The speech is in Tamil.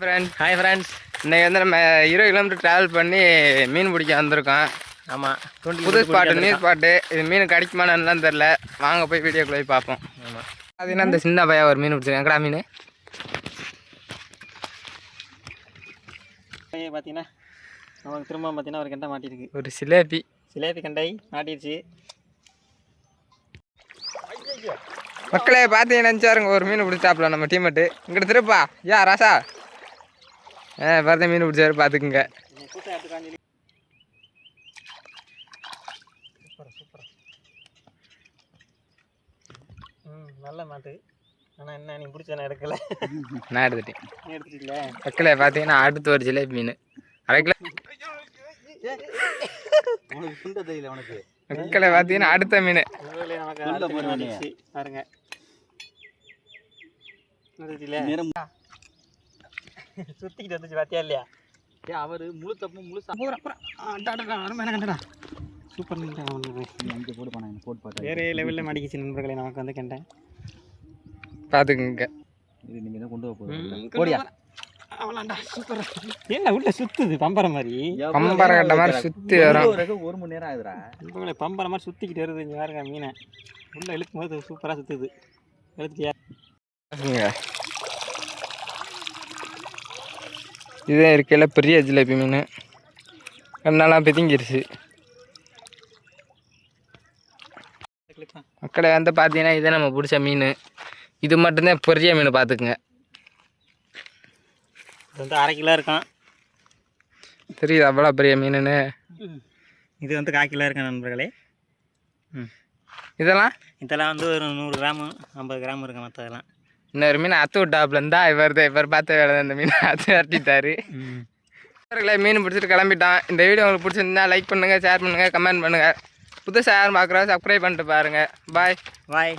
ஃப்ரெண்ட்ஸ் ஹாய் ஃப்ரெண்ட்ஸ், இன்றைக்கி வந்து நம்ம 20 கிலோமீட்டர் ட்ராவல் பண்ணி மீன் பிடிக்க வந்திருக்கோம். ஆமாம் புது ஸ்பாட்டு, நியூ ஸ்பாட்டு. இது மீன் கிடைக்குமான்னு தெரில. வாங்க போய் வீடியோக்குள்ளே போய் பார்ப்போம். ஆமாம், பார்த்தீங்கன்னா இந்த சின்ன பையன் ஒரு மீன் பிடிச்சிருக்கேன். எங்கடா மீன் பார்த்தீங்கன்னா நமக்கு திரும்ப பார்த்தீங்கன்னா ஒரு கண்டை மாட்டிருக்கு. ஒரு சிலேபி கண்டை மாட்டிடுச்சு. மக்களே பார்த்தீங்கன்னா நினச்சாருங்க ஒரு மீன் பிடிச்சாப்புல நம்ம டீமெட்டு. இங்கிட்ட திருப்பா யா ராசா பார்த்தா மீன் பிடிச்சாரு பார்த்துக்குங்க. நல்ல மாட்டு. ஆனால் என்ன நீ பிடிச்ச நான் எடுக்கல. நான் எடுத்துட்டேன். எடுத்துட்டீங்கள மக்களே பார்த்தீங்கன்னா அடுத்து ஒரு ஜிலேபி மீன் அரை கிலோ. மக்களே பார்த்தீங்கன்னா அடுத்த மீன் பாருங்க. சுத்திக்கிட்டு வந்துச்சு பார்த்தியா இல்லையா? அவர் முழு தப்பு முழு கண்டடா சூப்பர். வேறு லெவலில் மாட்டிக்கிச்சு நண்பர்களே. நமக்கு வந்து கண்டேன் பார்த்துக்குங்க. இது நீங்கள் தான் கொண்டு போடியா அவளாண்டா. சூப்பர். என்ன உள்ள சுத்துது பம்பரை மாதிரி, பம்பரை கட்ட மாதிரி சுற்றி வரும். 1 மணி நேரம் ஆகுதுடா. நண்பர்களே பம்பரை மாதிரி சுற்றிக்கிட்டு வருது. இங்கே பாருங்க மீனை உள்ள இழுக்கும் போது சூப்பராக சுற்றுது. எழுத்துட்டியா? இதே இருக்கையில் பெரிய ஜிலேபி மீன் கண்ணெல்லாம் பிதுங்கிருச்சு. மக்களை வந்து பார்த்தீங்கன்னா இதே நம்ம பிடிச்ச மீன். இது மட்டும்தான் பெரிய மீன் பார்த்துக்குங்க. இது வந்து 1/2 கிலோ இருக்கும். தெரியுது அவ்வளோ பெரிய மீனுன்னு. இது வந்து 1/4 கிலோ இருக்கும் நண்பர்களே. இதெல்லாம் வந்து ஒரு 100 கிராமு 50 கிராம் இருக்கும். மற்றதெல்லாம் இன்னொரு மீன் அத்து விட்டாப்புல இருந்தா இவர் பார்த்த வேலை இந்த மீனை அத்து விரட்டிட்டாரு. மீன் பிடிச்சிட்டு கிளம்பிட்டான். இந்த வீடியோ உங்களுக்கு பிடிச்சிருந்தா லைக் பண்ணுங்கள், ஷேர் பண்ணுங்கள், கமெண்ட் பண்ணுங்கள். புதுசாக யாரும் பார்க்குறோம் சப்ஸ்கிரைப் பண்ணிட்டு பாருங்கள். பாய்.